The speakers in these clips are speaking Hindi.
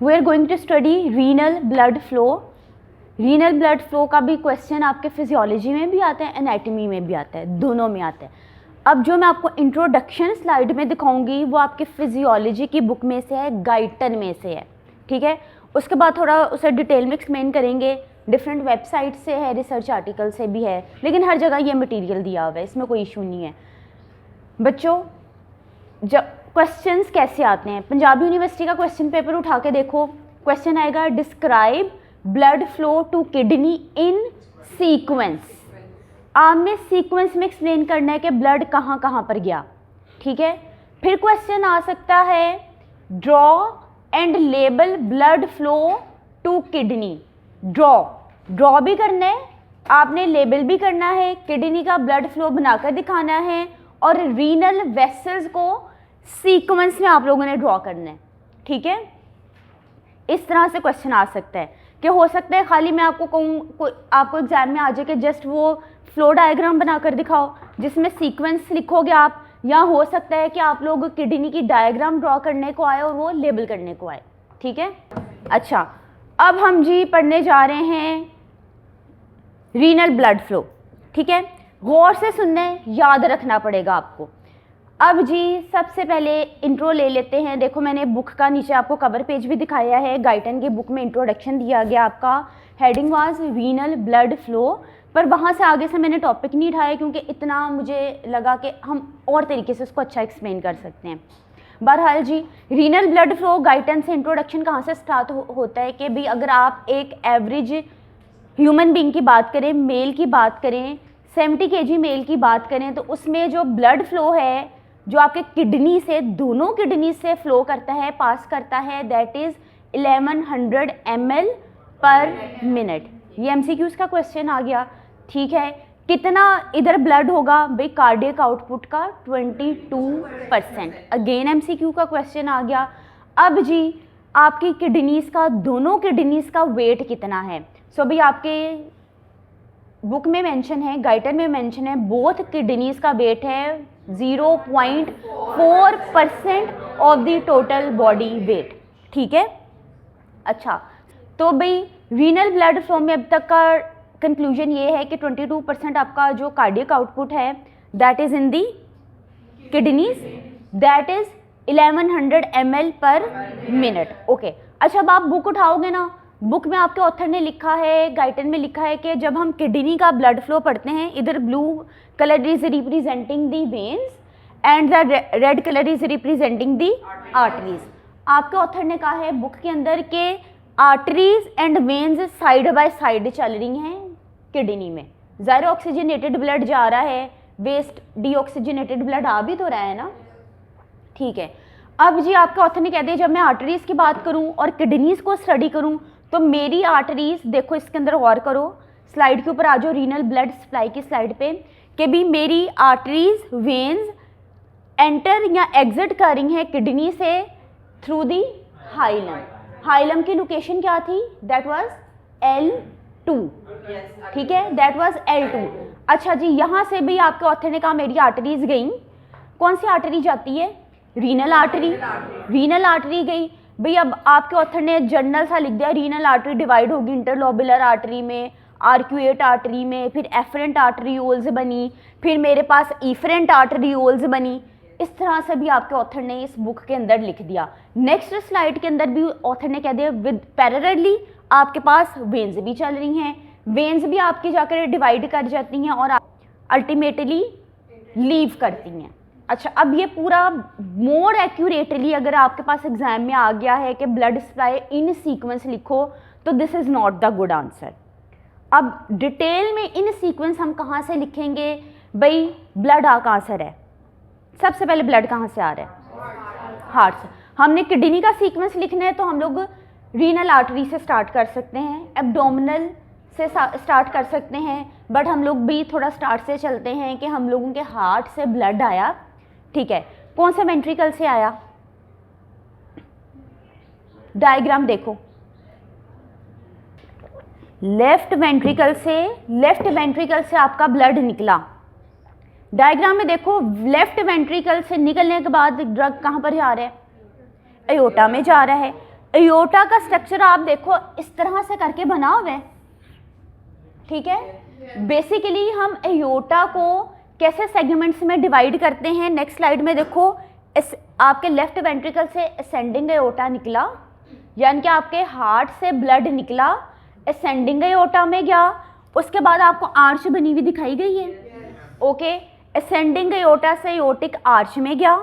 We are going to study renal blood flow. Renal blood flow का भी क्वेश्चन आपके फिजियोलॉजी में भी आता है, एनाटॉमी में भी आता है, दोनों में आता है। अब जो मैं आपको इंट्रोडक्शन स्लाइड में दिखाऊंगी वो आपके फिजियोलॉजी की बुक में से है, गाइटन में से है, ठीक है। उसके बाद थोड़ा उसे डिटेल में एक्सप्लेन करेंगे, डिफरेंट वेबसाइट से है, रिसर्च आर्टिकल से भी है, लेकिन हर जगह ये मटेरियल दिया हुआ है, इसमें कोई इशू नहीं है। बच्चों, जब क्वेश्चंस कैसे आते हैं, पंजाब यूनिवर्सिटी का क्वेश्चन पेपर उठा के देखो, क्वेश्चन आएगा describe blood flow to kidney in sequence. आपने सीक्वेंस में एक्सप्लेन करना है कि ब्लड कहाँ कहाँ पर गया, ठीक है। फिर क्वेश्चन आ सकता है draw and label blood flow to kidney. Draw भी करना है आपने, लेबल भी करना है, किडनी का ब्लड फ्लो बनाकर दिखाना है, और रीनल वेसल्स को सीक्वेंस में आप लोगों ने ड्रॉ करना है, ठीक है। इस तरह से क्वेश्चन आ सकता है कि हो सकता है खाली मैं आपको कहूँ, आपको एग्जाम में आ जाए कि जस्ट वो फ्लो डायग्राम बनाकर दिखाओ जिसमें सीक्वेंस लिखोगे आप, या हो सकता है कि आप लोग किडनी की डायग्राम ड्रॉ करने को आए और वो लेबल करने को आए, ठीक है। अच्छा, अब हम जी पढ़ने जा रहे हैं रीनल ब्लड फ्लो, ठीक है। गौर से सुनना है, याद रखना पड़ेगा आपको। अब जी सबसे पहले इंट्रो ले लेते हैं। देखो मैंने बुक का नीचे आपको कवर पेज भी दिखाया है, गाइटन की बुक में इंट्रोडक्शन दिया गया, आपका heading was renal blood flow, पर वहाँ से आगे से मैंने टॉपिक नहीं उठाया क्योंकि इतना मुझे लगा कि हम और तरीके से उसको अच्छा एक्सप्लेन कर सकते हैं। बहरहाल जी, रीनल ब्लड फ्लो गाइटन से इंट्रोडक्शन कहाँ से स्टार्ट होता है कि भाई अगर आप एक एवरेज ह्यूमन बीइंग की बात करें, मेल की बात करें, 70 kg मेल की बात करें, तो उसमें जो ब्लड फ्लो है जो आपके किडनी से, दोनों किडनी से फ्लो करता है, पास करता है, दैट इज़ 1100 ml पर मिनट। ये एमसीक्यूज़ का क्वेश्चन आ गया, ठीक है। कितना इधर ब्लड होगा भाई, कार्डियक आउटपुट का 22%। अगेन एमसीक्यू का क्वेश्चन आ गया। अब जी आपकी किडनीज़ का, दोनों किडनीज़ का वेट कितना है। सो भाई आपके बुक में मेंशन है, गाइटन में मेंशन है, बोथ किडनीज़ का वेट है 0.4% of the total body weight, ठीक है। अच्छा, तो भाई रीनल ब्लड फ्लो में अब तक का कंक्लूजन ये है कि 22% आपका जो कार्डियक आउटपुट है that is in the kidneys, that is 1100 ml पर मिनट, ओके। अच्छा, अब आप बुक उठाओगे ना, बुक में आपके ऑथर ने लिखा है, गाइटन में लिखा है कि जब हम किडनी का ब्लड फ्लो पढ़ते हैं, इधर blue colour is representing the veins and the red colour is representing the arteries. आपके ऑथर ने कहा है बुक के अंदर के arteries and veins side by side चल रही हैं किडनी में। ज़ाहिर ऑक्सीजनेटेड ब्लड जा रहा है, वेस्ट डीऑक्सीजनेटेड ब्लड आ भी तो रहा है ना, ठीक है। अब जी आपके ऑथर ने कह दिया जब मैं आर्टरीज की बात करूं और किडनीज को स्टडी करूं तो मेरी आर्टरीज, देखो इसके अंदर गौर करो, स्लाइड के ऊपर आ जाओ, रीनल ब्लड सप्लाई की स्लाइड पे, कि भी मेरी आर्टरीज वेन्स एंटर या एग्जिट कर रही हैं किडनी से थ्रू दी हाइलम। हाइलम की लोकेशन क्या थी, दैट वाज L2, ठीक है, दैट वाज L2। अच्छा जी, यहाँ से भी आपके ऑथर ने कहा मेरी आर्टरीज गई, कौन सी आर्टरी जाती है, रीनल आर्टरी, रीनल आर्टरी गई भाई। अब आपके ऑथर ने जर्नल सा लिख दिया, रीनल आर्टरी डिवाइड होगी इंटरलोबुलर आर्टरी में, आर्क्यूएट आर्टरी में, फिर एफरेंट आर्टरीओल्स बनी, फिर मेरे पास इफरेंट आर्टरीओल्स बनी। इस तरह से भी आपके ऑथर ने इस बुक के अंदर लिख दिया। नेक्स्ट स्लाइड के अंदर भी ऑथर ने कह दिया विद पैरेलली आपके पास वेन्स भी चल रही हैं, वेन्स भी आपकी जाकर डिवाइड कर जाती हैं और अल्टीमेटली लीव करती हैं। अच्छा, अब ये पूरा मोर एक्यूरेटली अगर आपके पास एग्जाम में आ गया है कि ब्लड सप्लाई इन सीक्वेंस लिखो, तो this is not the good answer. अब डिटेल में इन सीक्वेंस हम कहाँ से लिखेंगे भाई, ब्लड कहाँ से है, सबसे पहले ब्लड कहाँ से आ रहा है, हार्ट से। हमने किडनी का सीक्वेंस लिखना है तो हम लोग रीनल आर्टरी से स्टार्ट कर सकते हैं, एब्डोमिनल से स्टार्ट कर सकते हैं, बट हम लोग भी थोड़ा स्टार्ट से चलते हैं कि हम लोगों के हार्ट से ब्लड आया, ठीक है। कौन से वेंट्रिकल से आया, डायग्राम देखो, लेफ्ट वेंट्रिकल से आपका ब्लड निकला। डायग्राम में देखो, लेफ्ट वेंट्रिकल से निकलने के बाद ड्रग कहाँ पर जा रहा है, एयोटा में जा रहा है। एयोटा का स्ट्रक्चर आप देखो इस तरह से करके बना हुआ है, ठीक है। बेसिकली हम एयोटा को कैसे सेगमेंट्स में डिवाइड करते हैं, नेक्स्ट स्लाइड में देखो। आपके लेफ्ट वेंट्रिकल से असेंडिंग एयोटा निकला, यानी कि आपके हार्ट से ब्लड निकला, असेंडिंग एयोटा में गया, उसके बाद आपको आर्च बनी हुई दिखाई गई है, ओके। असेंडिंग एयोटा से एयोटिक आर्च में गया,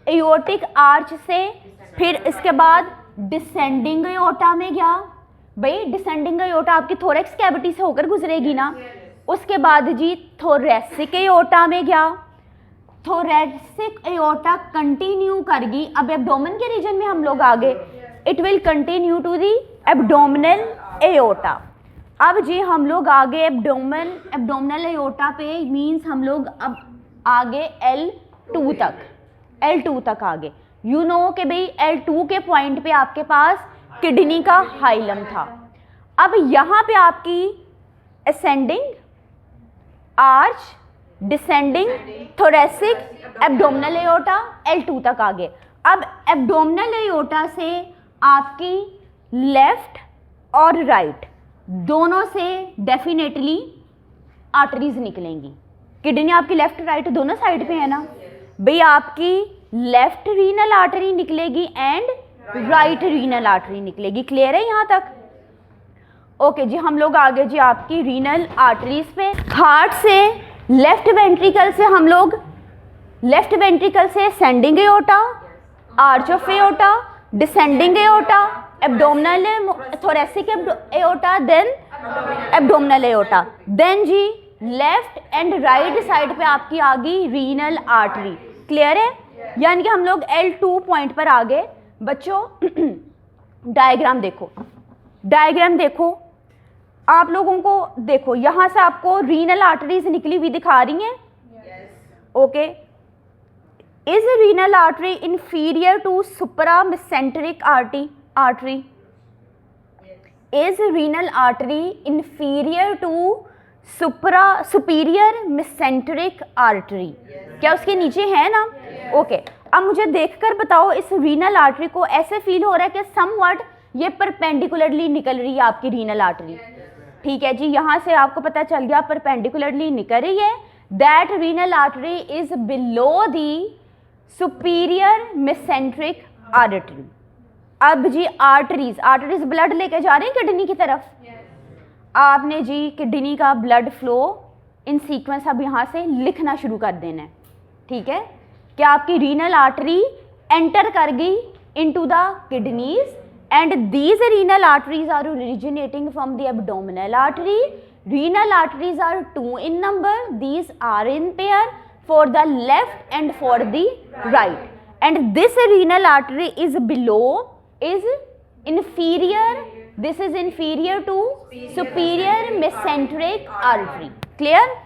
एयोटिक आर्च से फिर इसके बाद डिसेंडिंग एयोटा में गया। भाई डिसेंडिंग एयोटा आपकी थोरैक्स कैविटी से होकर गुजरेगी ना। उसके बाद जी थोरैसिक एयोटा में गया, थोरैसिक एयोटा कंटिन्यू करगी, अब एब्डोमेन के रीजन में हम लोग आगे, it will continue to the abdominal aorta. अब जी हम लोग आगे एब्डोमिनल एयोटा पे, मीन्स हम लोग अब आगे L2 तक आगे। यू नो कि भाई L2 के पॉइंट पे आपके पास किडनी का हाइलम था। अब यहाँ पे आपकी ascending arch, descending thoracic, abdominal aorta, L2 तक आगे। अब एब्डोमिनल एयोटा से आपकी लेफ्ट और राइट दोनों से डेफिनेटली आर्टरीज निकलेंगी। किडनी आपकी लेफ्ट राइट दोनों साइड पे है ना भाई, आपकी लेफ्ट रीनल आर्टरी निकलेगी एंड राइट रीनल आर्टरी निकलेगी। क्लियर है यहाँ तक? ओके जी, हम लोग आगे जी आपकी रीनल आर्टरीज पे। हार्ट से लेफ्ट वेंट्रिकल से हम लोग लेफ्ट वेंट्रिकल से ascending aorta, arch of aorta, descending aorta, abdominal thoracic aorta, then abdominal aorta, then जी लेफ्ट एंड राइट साइड पे आपकी आ गई रीनल आर्टरी। क्लियर है? यानी कि हम लोग L2 पॉइंट पर आ गए। बच्चों डायग्राम देखो, डायग्राम देखो, आप लोगों को देखो यहाँ से आपको रीनल आर्टरीज निकली हुई दिखा रही हैं, okay. Is renal artery inferior to supra mesenteric artery? Is renal artery inferior to superior mesenteric artery? क्या उसके नीचे है ना? ओके। अब मुझे देखकर बताओ, इस रीनल आर्टरी को ऐसे फील हो रहा है कि समवट ये परपेंडिकुलरली निकल रही है आपकी रीनल आर्टरी, ठीक है जी। यहाँ से आपको पता चल गया परपेंडिकुलरली निकल रही है। That renal artery is below the superior mesenteric artery. अब जी आर्टरीज ब्लड लेके जा रहे हैं किडनी की तरफ। आपने जी किडनी का ब्लड फ्लो इन सीक्वेंस अब यहाँ से लिखना शुरू कर देना है, ठीक है। कि आपकी रीनल आर्टरी एंटर कर गई into the kidneys and these renal arteries are originating from the abdominal artery. Renal arteries are 2 in number, these are in pair for the left and for the right, and this renal artery is inferior, this is inferior to superior mesenteric artery। Clear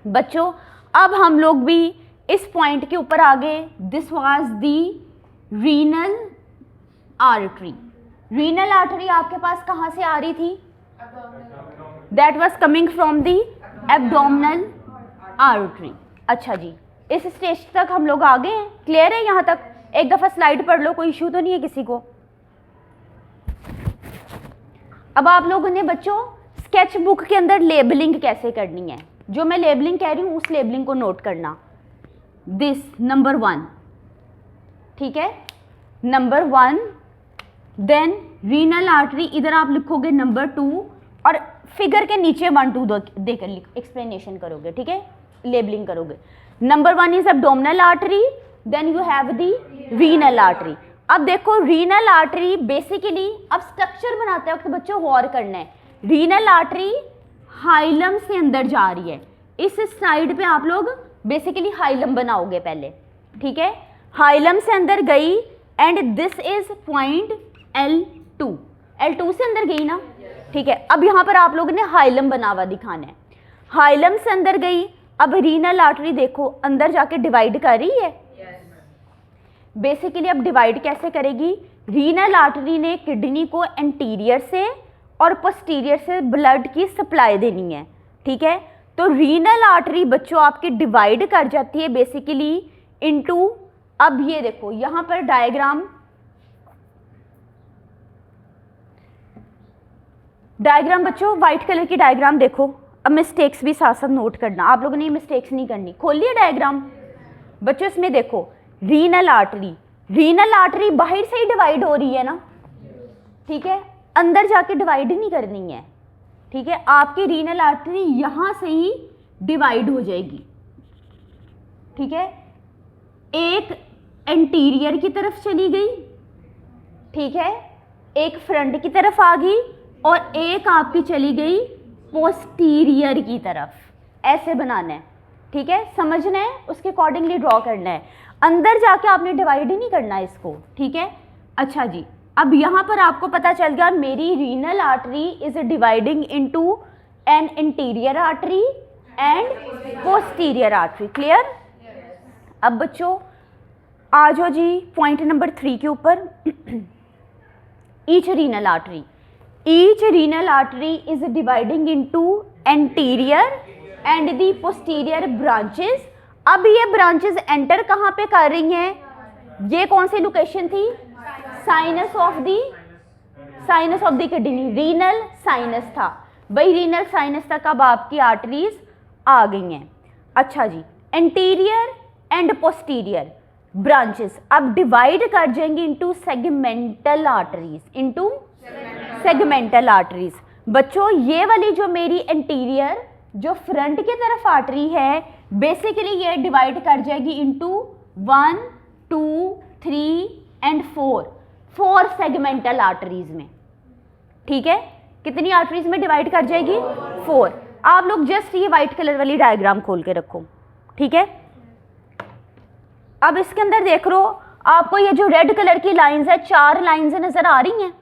बच्चों? अब हम लोग भी इस पॉइंट के ऊपर आ गए। This was the renal artery. Renal artery आपके पास कहाँ से आ रही थी? That was coming from the abdominal artery. अच्छा जी, इस स्टेज तक हम लोग आ गए हैं। क्लियर है यहाँ तक? एक दफ़ा स्लाइड पढ़ लो, कोई इशू तो नहीं है किसी को? अब आप लोगों ने बच्चों स्केच बुक के अंदर लेबलिंग कैसे करनी है, जो मैं लेबलिंग कह रही हूँ उस लेबलिंग को नोट करना। दिस नंबर 1, ठीक है, नंबर 1। देन रीनल आर्टरी इधर आप लिखोगे नंबर 2 और फिगर के नीचे 1 2 देकर एक्सप्लेनेशन करोगे, ठीक है, लेबलिंग करोगे। Number 1 is abdominal artery, then you have the renal artery. अब देखो रीनल आर्टरी बेसिकली, अब स्ट्रक्चर बनाते वक्त बच्चों गौर करना है। रीनल आर्टरी हाइलम से अंदर जा रही है। इस साइड पे आप लोग बेसिकली हाइलम बनाओगे पहले, ठीक है। हाइलम से अंदर गई and this is point L2 से अंदर गई ना, ठीक है। अब यहाँ पर आप लोगों ने हाइलम बना हुआ दिखाना है। हाइलम से अंदर गई, अब रीनल आर्टरी देखो अंदर जाके डिवाइड कर रही है। बेसिकली अब डिवाइड कैसे करेगी? रीनल आर्टरी ने किडनी को एंटीरियर से और पोस्टीरियर से ब्लड की सप्लाई देनी है, ठीक है। तो रीनल आर्टरी बच्चों आपकी डिवाइड कर जाती है बेसिकली इनटू, अब ये देखो यहाँ पर डायग्राम डायग्राम बच्चों, वाइट कलर की डायग्राम देखो। अब मिस्टेक्स भी साथ साथ नोट करना, आप लोगों ने मिस्टेक्स नहीं करनी। खोलिए डायग्राम बच्चों, इसमें देखो रीनल आर्टरी, रीनल आर्टरी बाहर से ही डिवाइड हो रही है ना, ठीक है, अंदर जाके डिवाइड नहीं करनी है, ठीक है। आपकी रीनल आर्टरी यहां से ही डिवाइड हो जाएगी, ठीक है। एक एंटीरियर की तरफ चली गई, ठीक है, एक फ्रंट की तरफ आ गई और एक आपकी चली गई पोस्टीरियर की तरफ। ऐसे बनाना है, ठीक है, समझना है, उसके अकॉर्डिंगली ड्रॉ करना है। अंदर जाके आपने डिवाइड ही नहीं करना है इसको, ठीक है। अच्छा जी, अब यहाँ पर आपको पता चल गया मेरी renal artery is dividing into an interior artery and posterior artery. Clear? अब बच्चों आ जाओ जी पॉइंट नंबर 3 के ऊपर। Each renal artery, each renal artery is dividing into anterior and the posterior branches. अब ये ब्रांचेस एंटर कहाँ पे कर रही हैं? ये कौन सी लोकेशन थी? Sinus of the kidney, renal sinus था भाई, रीनल साइनस तक अब आपकी आर्टरीज आ गई हैं। अच्छा जी, एंटीरियर एंड पोस्टीरियर ब्रांचेस अब डिवाइड कर जाएंगी into segmental arteries, into segmental arteries. बच्चों ये वाली जो मेरी एंटीरियर जो फ्रंट की तरफ आर्टरी है, बेसिकली ये डिवाइड कर जाएगी इनटू 1, 2, 3 एंड 4 सेगमेंटल आर्टरीज में, ठीक है। कितनी आर्टरीज में डिवाइड कर जाएगी? 4। आप लोग जस्ट ये वाइट कलर वाली डायग्राम खोल के रखो, ठीक है। अब इसके अंदर देख लो, आपको ये जो रेड कलर की लाइंस है, 4 लाइंस नजर आ रही हैं,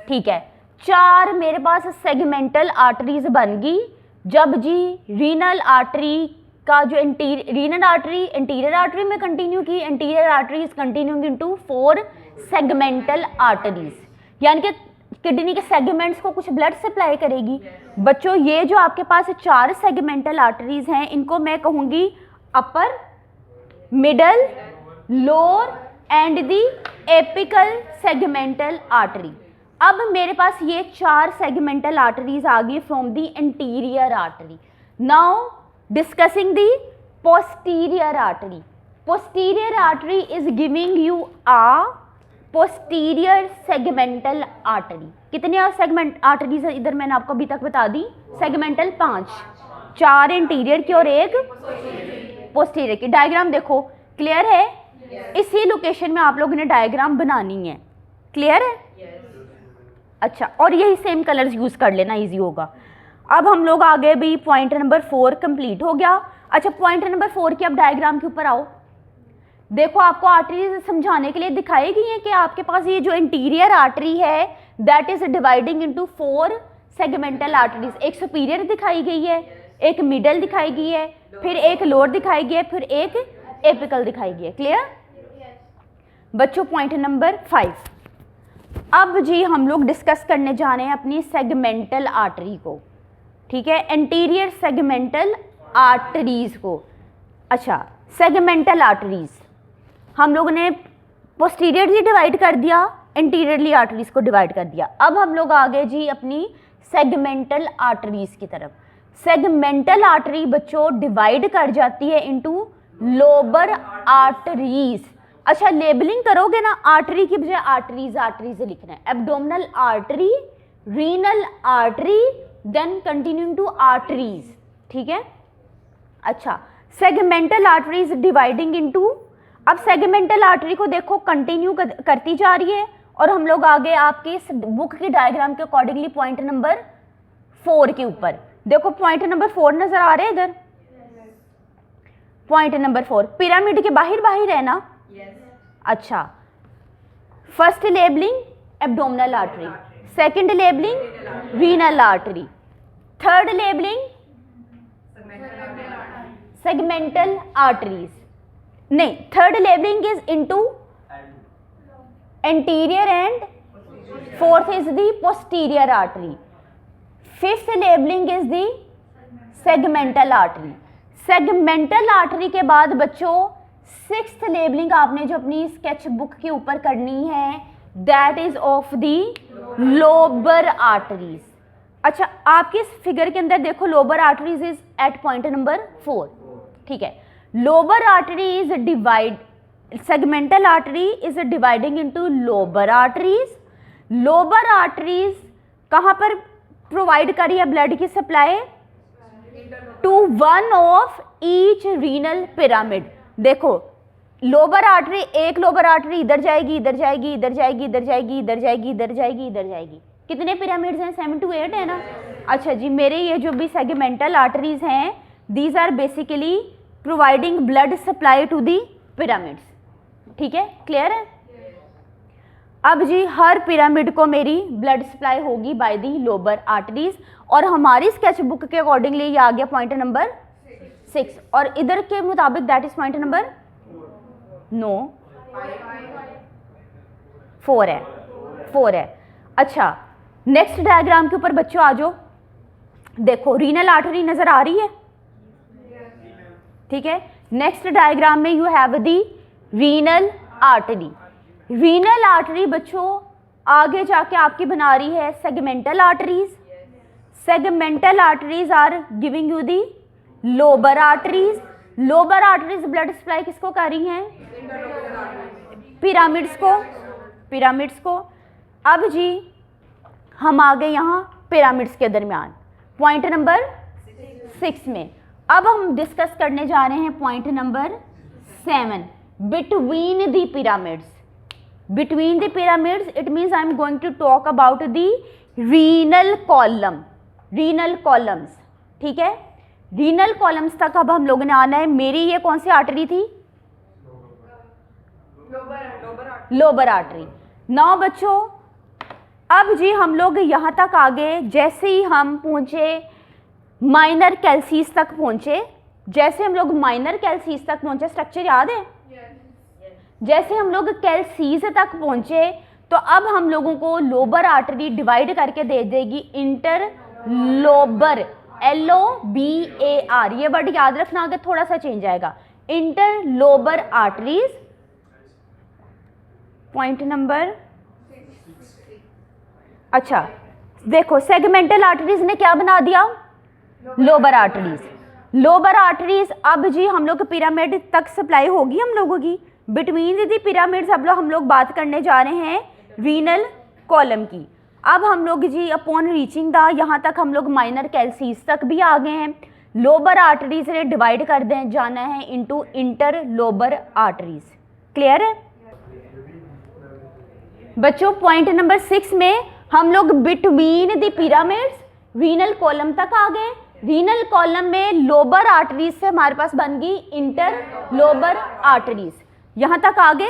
ठीक है। 4 मेरे पास सेगमेंटल आर्टरीज बन गई जब जी रीनल आर्टरी का जो रीनल आर्टरी इंटीरियर आर्टरी में कंटिन्यू की, interior artery is continuing into 4 segmental arteries, यानी कि किडनी के सेगमेंट्स को कुछ ब्लड सप्लाई करेगी। बच्चों ये जो आपके पास 4 सेगमेंटल आर्टरीज हैं, इनको मैं कहूँगी upper, middle, lower and the apical segmental artery. अब मेरे पास ये 4 सेगमेंटल आर्टरीज आ गई from the anterior artery. Now discussing the posterior artery. Posterior artery is giving you a posterior segmental artery. कितने सेगमेंट आर्टरीज इधर मैंने आपको अभी तक बता दी? सेगमेंटल 5, 4 इंटीरियर की और 1 पोस्टीरियर की। डायग्राम देखो, क्लियर है? इसी लोकेशन में आप लोगों ने डायग्राम बनानी है, क्लियर है? अच्छा, और यही सेम कलर्स यूज कर लेना, इजी होगा। अब हम लोग आगे भी पॉइंट नंबर 4 कंप्लीट हो गया। अच्छा, पॉइंट नंबर 4 की अब डायग्राम के ऊपर आओ। देखो आपको आर्टरीज समझाने के लिए दिखाई गई है कि आपके पास ये जो इंटीरियर आर्टरी है that is dividing into 4 segmental arteries. एक सुपीरियर दिखाई गई है, एक मिडल दिखाई गई है, फिर एक लोअर दिखाई गई है, फिर एक एपिकल दिखाई गई है। क्लियर बच्चों? Point number 5। अब जी हम लोग डिस्कस करने जा रहे हैं अपनी सेगमेंटल आर्टरी को, ठीक है, एंटीरियर सेगमेंटल आर्टरीज को। अच्छा, सेगमेंटल आर्टरीज हम लोगों ने पोस्टीरियरली डिवाइड कर दिया, इंटीरियरली आर्टरीज को डिवाइड कर दिया। अब हम लोग आ गए जी अपनी सेगमेंटल आर्टरीज की तरफ। सेगमेंटल आर्टरी बच्चों डिवाइड कर जाती है इनटू लोबर आर्टरीज। अच्छा, लेबलिंग करोगे ना, आर्टरी की बजाय आर्टरीज आर्टरीज लिखना है। Abdominal artery, renal artery, then continuing to arteries, ठीक है। अच्छा, सेगमेंटल आर्टरीज डिवाइडिंग इनटू, अब सेगमेंटल आर्टरी को देखो कंटिन्यू करती जा रही है और हम लोग आगे आपके इस बुक की डायग्राम के अकॉर्डिंगली पॉइंट नंबर 4 के ऊपर देखो। पॉइंट नंबर 4 नजर आ रहे हैं इधर? पॉइंट नंबर 4 पिरामिड के बाहर बाहर है ना? अच्छा, first labelling abdominal artery, second labelling renal artery, third labelling segmental arteries, नहीं, third labelling is into anterior and fourth is the posterior artery, fifth labelling is the segmental artery. Segmental artery के बाद बच्चों 6th लेबलिंग आपने जो अपनी स्केच बुक के ऊपर करनी है that is of the lobar arteries. अच्छा, आपके इस फिगर के अंदर देखो lobar arteries is at point number 4, ठीक है। Lobar artery is divide, segmental artery is dividing into lobar arteries. Lobar arteries कहाँ पर प्रोवाइड करी है ब्लड की supply? To one of each renal pyramid. देखो लोबर आर्टरी, एक लोबर आर्टरी इधर जाएगी, इधर जाएगी, इधर जाएगी, इधर जाएगी, इधर जाएगी, इधर जाएगी, इधर जाएगी। कितने पिरामिड्स हैं? 7 to 8 है ना। अच्छा जी, मेरे ये जो भी सेगमेंटल आर्टरीज हैं, these are basically providing blood supply to the pyramids, ठीक है, क्लियर है। अब जी हर पिरामिड को मेरी ब्लड सप्लाई होगी बाय दी लोबर आर्टरीज, और हमारी स्केच बुक के अकॉर्डिंगली ये आ गया पॉइंट नंबर 6, और इधर के मुताबिक दैट इज पॉइंट नंबर 4 है, 4 है। अच्छा, नेक्स्ट डायग्राम के ऊपर बच्चों आ जाओ। देखो रीनल आर्टरी नजर आ रही है, ठीक है। नेक्स्ट डायग्राम में you have the renal artery. Renal artery बच्चों आगे जाके आपकी बना रही है segmental arteries. Segmental arteries are giving you the lobar arteries. Lobar arteries blood supply किसको कर रही हैं? पिरामिड्स को, पिरामिड्स को। अब जी हम आ गए यहाँ पिरामिड्स के दरमियान पॉइंट नंबर 6 में। अब हम डिस्कस करने जा रहे हैं point number 7, between the pyramids. Between the pyramids, it means I am going to talk about the renal column, renal columns, ठीक है। renal columns तक अब हम लोगों ने आना है। मेरी ये कौन सी आर्टरी थी? लोबर आर्टरी। नाउ बच्चों अब जी हम लोग यहाँ तक आ गए। जैसे ही हम पहुँचे माइनर कैल्सीज तक पहुँचे, जैसे हम लोग माइनर कैल्सीज तक पहुँचे, स्ट्रक्चर याद है? जैसे हम लोग कैल्सीज तक पहुंचे तो अब हम लोगों को लोबर आर्टरी डिवाइड करके दे देगी इंटर लोबर, LOBAR। ये वर्ड याद रखना, अगर थोड़ा सा चेंज आएगा। इंटर लोबर आर्टरीज पॉइंट नंबर, अच्छा देखो सेगमेंटल आर्टरीज ने क्या बना दिया? लोबर आर्टरीज। लोबर आर्टरीज अब जी हम लोग पिरामिड तक सप्लाई होगी हम लोगों की। बिटवीन दी पिरामिड्स अब हम लोग बात करने जा रहे हैं रीनल कॉलम की। अब हम लोग जी अपॉन रीचिंग द, यहाँ तक हम लोग माइनर कैल्सीज तक भी आ गए हैं। लोबर आर्टरीज ने डिवाइड कर दें जाना है इनटू इंटर लोबर आर्टरीज, क्लियर है बच्चों। पॉइंट नंबर 6 में हम लोग between the pyramids renal column तक आ गए। रीनल कॉलम में लोबर आर्टरीज से हमारे पास बन गई इंटर लोबर आर्टरीज। यहां तक आ गए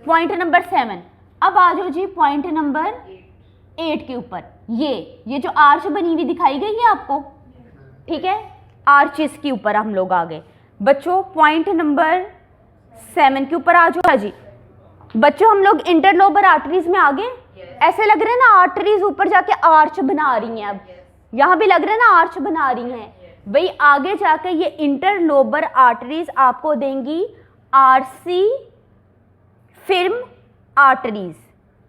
पॉइंट नंबर 7। अब आ जाओ जी पॉइंट नंबर 8 के ऊपर। ये जो आर्च बनी हुई दिखाई गई है आपको, ठीक है, आर्चिस के ऊपर हम लोग आ गए बच्चों। पॉइंट नंबर 7 के ऊपर आ जाओ जी बच्चों। हम लोग इंटरलोबर आर्टरीज में आ गए। ऐसे लग रहे हैं ना आर्टरीज ऊपर जाके आर्च बना रही हैं। अब यहाँ भी लग रहा है ना आर्च बना रही हैं, वही आगे जाके ये इंटरलोबर आर्टरीज आपको देंगी RC फिल्म आर्टरीज,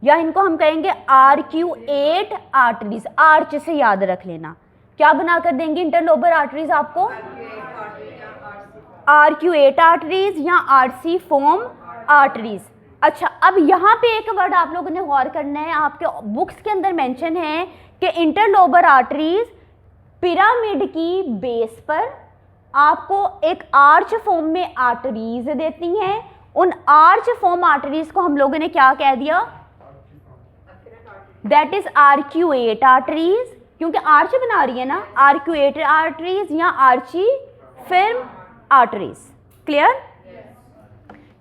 या इनको हम कहेंगे RQ8 आर्टरीज। आर्च से याद रख लेना, क्या बनाकर देंगे इंटरलोबर आर्टरीज आपको? RQ8 आर्टरीज या RC फॉर्म आर्टरीज। अच्छा, अब यहाँ पे एक वर्ड आप लोगों ने गौर करना है, आपके बुक्स के अंदर मेंशन है कि इंटरलोबर आर्टरीज पिरामिड की बेस पर आपको एक आर्च फॉर्म में आर्टरीज देती हैं। उन आर्च फॉर्म आर्टरीज को हम लोगों ने क्या कह दिया? दैट इज RQ8 आर्टरीज, क्योंकि आर्च बना रही है ना। RQ8 आर्टरीज या आर्ची फिल्म आर्टरीज, क्लियर।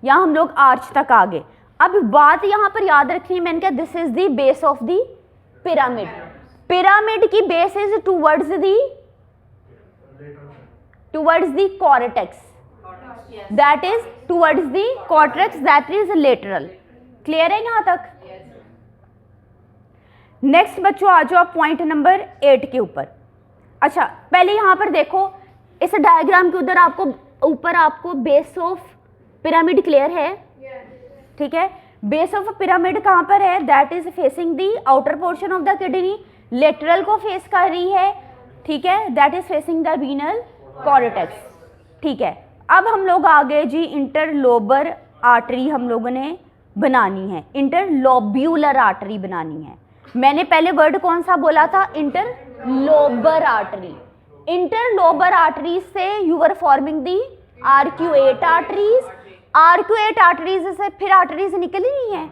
यहाँ हम लोग आर्च तक आ गए। अब बात यहाँ पर याद रखनी है, मैंने कहा this is the base of the pyramid. Pyramid की base is towards the cortex, that is towards the cortex, that is lateral, clear है यहाँ तक। नेक्स्ट बच्चों आ जाओ पॉइंट नंबर 8 के ऊपर। अच्छा, पहले यहाँ पर देखो इस डायग्राम के उधर आपको ऊपर आपको बेस ऑफ पिरामिड क्लियर है, ठीक है। बेस ऑफ पिरामिड कहाँ पर है? That is facing the outer portion of the kidney. Lateral को फेस कर रही है, ठीक है, that is facing the वीनल cortex, ठीक है। अब हम लोग आगे जी इंटरलोबर आर्टरी हम लोगों ने बनानी है, इंटरलोब्यूलर आर्टरी बनानी है। मैंने पहले वर्ड कौन सा बोला था, इंटरलोबर आर्टरी। इंटरलोबर आर्टरीज से you are forming the arcuate arteries, arcuate arteries से फिर आर्टरीज निकली नहीं है।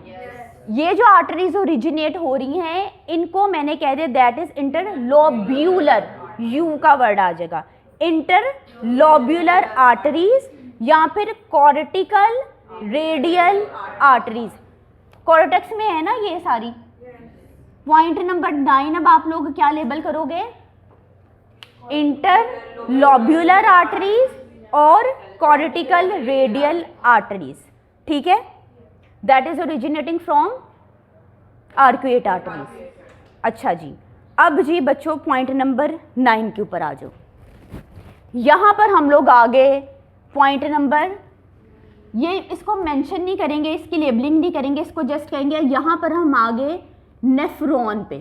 ये जो आर्टरीज ओरिजिनेट हो रही हैं इनको मैंने कह दिया दैट इज इंटरलोब्यूलर, यू का वर्ड आ जाएगा, इंटरलोब्यूलर आर्टरीज या फिर कॉर्टिकल रेडियल आर्टरीज। कॉर्टेक्स में है ना ये सारी। पॉइंट नंबर 9 अब आप लोग क्या लेबल करोगे, इंटरलोब्यूलर आर्टरीज और कॉर्टिकल रेडियल आर्टरीज, ठीक है, that is originating from arcuate arteries. अच्छा जी, अब जी बच्चों पॉइंट नंबर 9 के ऊपर आ जाओ। यहाँ पर हम लोग आगे पॉइंट नंबर, ये इसको मेंशन नहीं करेंगे, इसकी लेबलिंग नहीं करेंगे, इसको जस्ट कहेंगे यहाँ पर हम आगे नेफ्रॉन पे।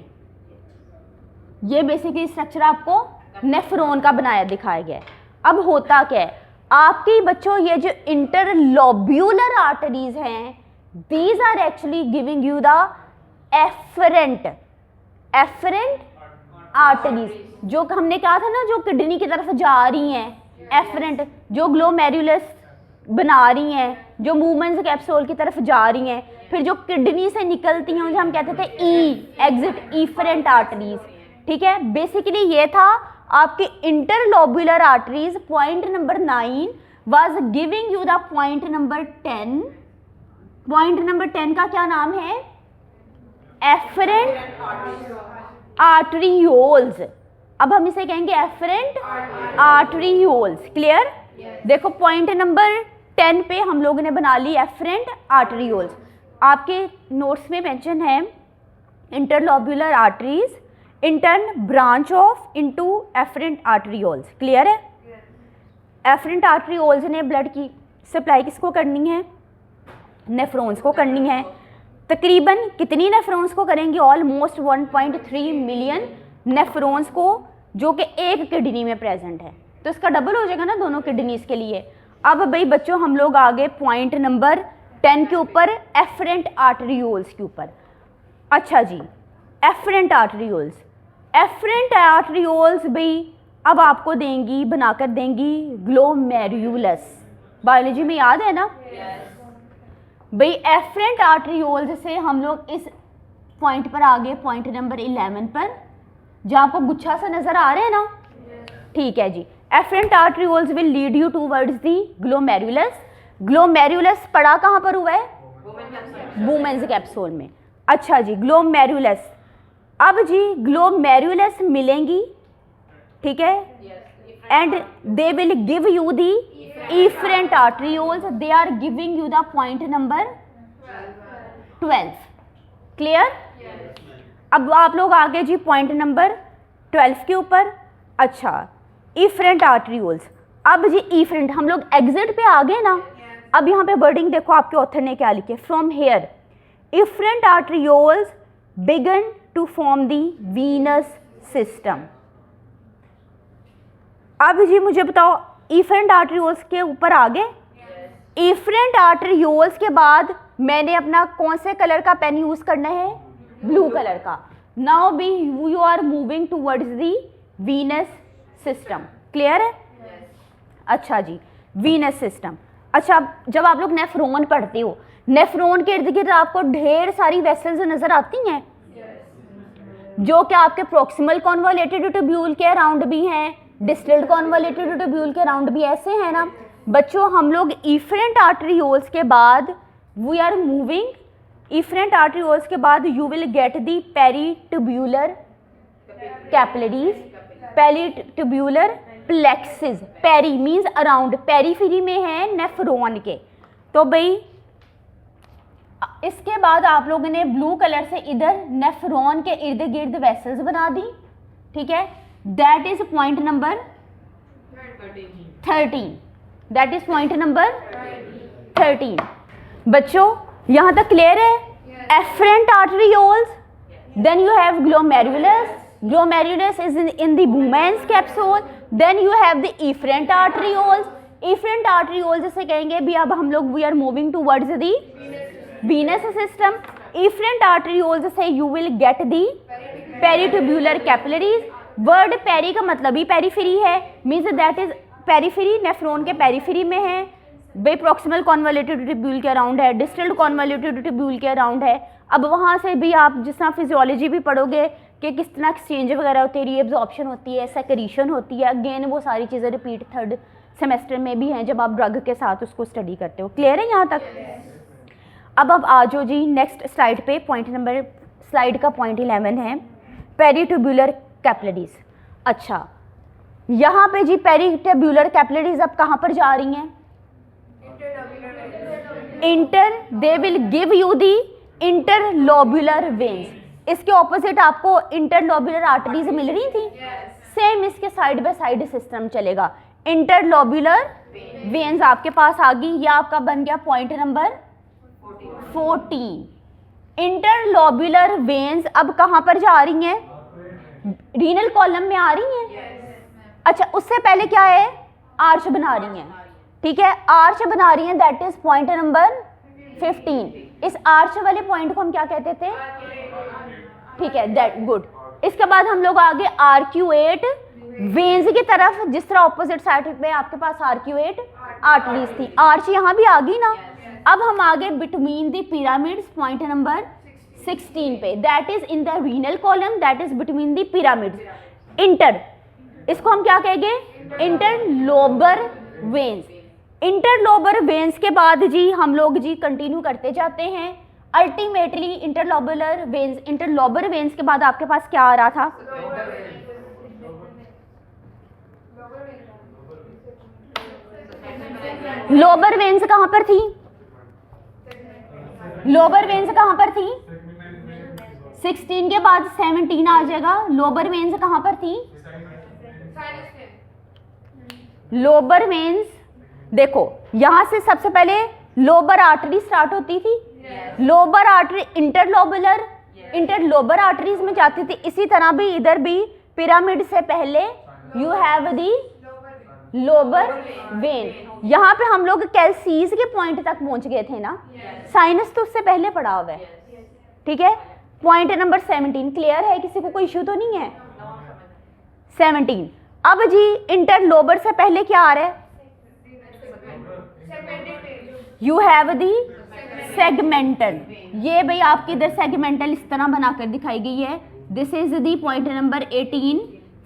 ये बेसिकली स्ट्रक्चर आपको नेफ्रॉन का बनाया दिखाया गया है। अब होता क्या है आपकी बच्चों, ये जो इंटरलोब्यूलर आर्टरीज हैं these are actually giving you the afferent arteries, जो हमने कहा था ना जो किडनी की तरफ जा रही हैं, एफरेंट जो ग्लोमेरुलस बना रही हैं, जो मूवमेंट्स कैप्सूल की तरफ जा रही हैं, फिर जो किडनी से निकलती हैं जो हम कहते थे ई एग्जिट इफरेंट आर्टरीज, ठीक है। बेसिकली ये था आपके interlobular arteries. Point number 9 was giving you the point number 10। Point number 10 का क्या नाम है, एफरेंट आर्टरियोल्स। अब हम इसे कहेंगे एफरेंट आर्टरियोल्स, क्लियर। देखो पॉइंट नंबर 10 पे हम लोगों ने बना ली एफरेंट आर्टरियोल्स। आपके नोट्स में मेंशन है interlobular arteries in turn branch off into afferent arterioles, clear है। एफरेंट आर्टरियोल्स ने ब्लड की सप्लाई किसको करनी है, नेफ्रॉन्स को करनी है। तकरीबन कितनी नेफ्रॉन्स को करेंगे, ऑलमोस्ट 1.3 मिलियन नेफ्रॉन्स को, जो कि एक किडनी में प्रेजेंट है, तो इसका डबल हो जाएगा ना दोनों किडनीज के लिए। अब भाई बच्चों हम लोग आगे पॉइंट नंबर 10 के ऊपर एफरेंट आर्टरियोल्स के ऊपर। अच्छा जी, एफरेंट आर्टरियोल्स, एफरेंट आर्टरियोल्स भाई अब आपको देंगी, बनाकर देंगी ग्लोमेरुलस। बायोलॉजी में याद है ना भाई। एफरेंट आर्टरियोल्स से हम लोग इस पॉइंट पर आगे पॉइंट नंबर 11 पर, जहाँ आपको गुच्छा सा नजर आ रहा है ना, ठीक है जी। Efferent arterioles will lead you towards the glomerulus. Glomerulus पड़ा कहाँ पर हुआ है, वुमेन्स कैप्सूल में। अच्छा जी, ग्लोमेरुलस। अब जी ग्लोमेरुलस मिलेंगी, ठीक है, and they will give you the efferent arterioles, they are giving you the point number 12, clear। अब आप लोग आगे जी पॉइंट नंबर 12 के ऊपर। अच्छा, efferent arterioles। अब जी efferent हम लोग एग्जिट पे आ गए ना। अब यहाँ पे वर्डिंग देखो आपके ऑथर ने क्या लिखे, from here efferent arterioles begin to form the venous system। अब जी मुझे बताओ इफरेंट आर्टरियोल्स के ऊपर आगे, इफरेंट आर्टरियोल्स के बाद मैंने अपना कौन से कलर का पेन यूज करना है, ब्लू कलर का। Now be you are moving towards the venous system, clear है। अच्छा जी, वीनस सिस्टम। अच्छा, जब आप लोग नेफ्रॉन पढ़ते हो, नेफ्रॉन के इर्द गिर्द आपको ढेर सारी वेसल्स नजर आती हैं, जो कि आपके प्रोक्सिमल कॉन्वोलेटेड ट्यूब्यूल के अराउंड भी हैं, डिस्टल कॉन्वोलेटेड ट्यूब्यूल के अराउंड भी ऐसे हैं ना बच्चों। हम लोग इफरेंट आर्टरियोल्स के बाद we are moving, efferent arterioles के बाद you will get the peritubular capillaries, peritubular plexus. Peri means around, periphery में है नेफ्रॉन के। तो भाई इसके बाद आप लोगों ने ब्लू कलर से इधर नेफ्रॉन के इर्द गिर्द वेसल्स बना दी, ठीक है। That is point number 13, that is point number 13। बच्चों यहाँ तक क्लियर है। Afferent arterioles, then you have glomerulus, Glomerulus is in the Bowman's capsule. Then you have the efferent arterioles. Efferent arterioles से कहेंगे भी अब हम लोग we are moving towards the venous system. Efferent arterioles से you will get the peritubular capillaries. Word peri का मतलब ही periphery है, means that is periphery, nephron के periphery में है, बे प्रॉक्सिमल कॉन्वोल्यूटेड ट्यूब्यूल के अराउंड है, डिस्टल कॉन्वोल्यूटेड ट्यूब्यूल के अराउंड है. अब वहाँ से भी आप जिस तरह फिजियोलॉजी भी पढ़ोगे कि किस तरह एक्सचेंज वगैरह होती है, रीएब्जॉर्प्शन होती है, सेक्रीशन होती है, अगेन वो सारी चीज़ें रिपीट थर्ड सेमेस्टर में भी हैं जब आप ड्रग के साथ उसको स्टडी करते हो. क्लियर है यहाँ तक? अब आ जाओ जी नेक्स्ट स्लाइड पे. पॉइंट नंबर स्लाइड का पॉइंट 11 है पेरीट्यूब्यूलर कैपिलरीज. अच्छा, यहाँ पे जी पेरीट्यूब्यूलर कैपिलरीज अब कहाँ पर जा रही हैं? They will give you the interlobular veins. इसके ऑपोजिट आपको इंटरलोब्यूलर आर्टरीज मिल रही थी. सेम इसके साइड बाय साइड सिस्टम चलेगा. इंटरलोब्यूलर वेन्स आपके पास आ गई. यह आपका बन गया पॉइंट नंबर 14. इंटरलोब्यूलर वेन्स अब कहां पर जा रही हैं? रीनल कॉलम में आ रही हैं. अच्छा, उससे पहले क्या है? आर्च बना रही हैं. ठीक है, आर्च बना रही हैं, दैट इज पॉइंट नंबर 15. इस आर्च वाले पॉइंट को हम क्या कहते थे? ठीक है, दैट गुड. इसके बाद हम लोग आगे आर्क्यूएट वेन्स की तरफ, जिस तरह ऑपोजिट साइड पे आपके पास आर्क्यूएट आर्टरीज थी. आर्च यहाँ भी आ गई ना. अब हम आगे between the pyramids point number 16 पे, that is in the renal column, that is between the pyramids. Inter, इसको हम क्या कहेंगे? Interlobar veins. इंटरलोबर वेन्स के बाद जी हम लोग जी कंटिन्यू करते जाते हैं. अल्टीमेटली इंटरलोबर वेन्स के बाद आपके पास क्या आ रहा था? लोबर वेन्स कहां पर थी? लोबर वेन्स कहां पर थी? 16 के बाद 17 आ जाएगा. लोबर वेन्स कहां पर थी? लोबर वेन्स देखो, यहां से सबसे पहले लोबर आर्टरी स्टार्ट होती थी. लोबर आर्टरी इंटरलोबर आर्टरीज में जाती थी. इसी तरह भी इधर भी पिरामिड से पहले you have the Lobar when. यहाँ पे हम लोग कैल्सीज के पॉइंट तक पहुंच गए थे ना. साइनस तो उससे पहले पड़ा हुआ है. ठीक है, पॉइंट नंबर 17 क्लियर है? किसी को कोई इश्यू तो नहीं है? 17. अब जी इंटरलोबर से पहले क्या आ रहा है? You have the segmental. ये भाई आपकी इधर सेगमेंटल इस तरह बनाकर दिखाई गई है. This is the point number 18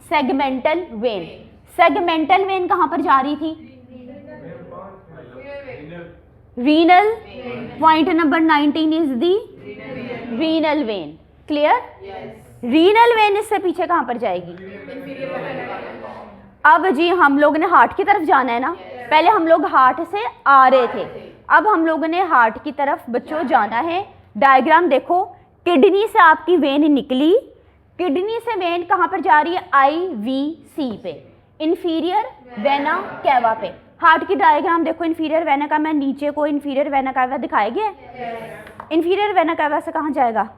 segmental when. Segmental when कहां पर जा रही थी? Renal. Point number 19 is the renal vein. Clear? Renal vein इससे पीछे कहां पर जाएगी? अब जी हम लोग ने हार्ट की तरफ जाना है ना. पहले हम लोग हार्ट से आ रहे थे, अब हम लोगों ने हार्ट की तरफ बच्चों जाना है. डायग्राम देखो, किडनी से आपकी वेन निकली. किडनी से वेन कहां पर जा रही है? IVC पे, इंफीरियर वेना कैवा पे. हार्ट की डायग्राम देखो, इंफीरियर वेना का, मैं नीचे को इंफीरियर वेना कैवा दिखाया गया. इंफीरियर वेना कैवा से कहां जाएगा?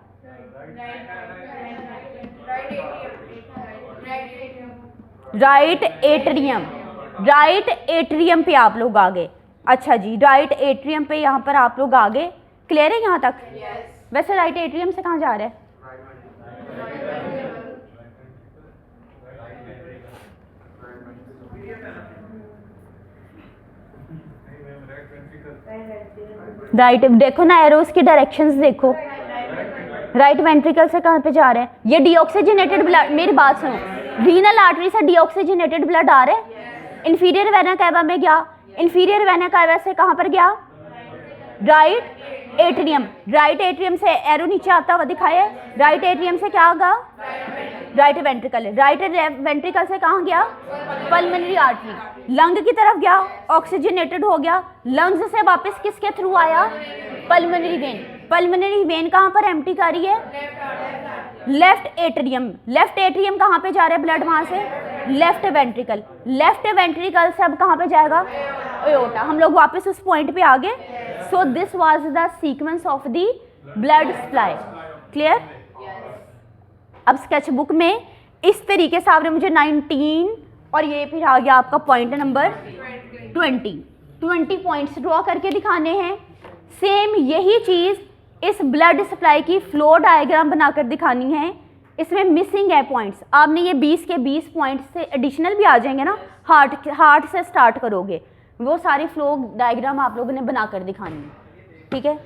Right atrium. राइट एट्रियम पे आप लोग आ गए. अच्छा जी, राइट एट्रियम पे यहाँ पर आप लोग आ गए. क्लियर है यहाँ तक? वैसे राइट एट्रियम से कहाँ जा रहा है? राइट, देखो ना एरोस की डायरेक्शंस देखो. राइट वेंट्रिकल से कहाँ पे जा रहे हैं? ये डीऑक्सीजनेटेड ब्लड, मेरी बात सुनो, रीनल आर्टरी से डीऑक्सीजनेटेड ब्लड आ रहे हैं. इंफीरियर वेना कैवा में गया. इंफीरियर वेना कैवा से कहाँ पर गया? Right atrium. राइट एट्रियम से एरो नीचे आता हुआ दिखाया है. राइट एट्रियम से क्या होगा? Right ventricle. राइट वेंट्रिकल से कहाँ गया? Pulmonary artery. लंग की तरफ गया, ऑक्सीजनेटेड हो गया. लंग्स से वापस किसके थ्रू आया? Pulmonary vein. पल्मोनरी वेन कहाँ पर एम्प्टी कर रही है? Left atrium. लेफ्ट एट्रियम कहाँ पे जा रहा है ब्लड? वहाँ से लेफ्ट वेंट्रिकल. लेफ्ट वेंट्रिकल से अब कहाँ पे जाएगा? एओर्टा. हम लोग वापस उस पॉइंट पे आ गए. So this was the sequence of the blood supply. Clear? अब स्केच बुक में इस तरीके से आपने मुझे 19 और ये फिर आ गया आपका पॉइंट नंबर 20 पॉइंट्स ड्रॉ करके दिखाने हैं। सेम यही चीज़ इस ब्लड सप्लाई की फ्लो डायग्राम बनाकर दिखानी है। इसमें मिसिंग है पॉइंट्स, आपने ये 20 के 20 पॉइंट्स से एडिशनल भी आ जाएंगे ना, हार्ट से स्टार्ट करोगे, वो सारी फ्लो डायग्राम आप लोगों ने बनाकर दिखानी है, ठीक है।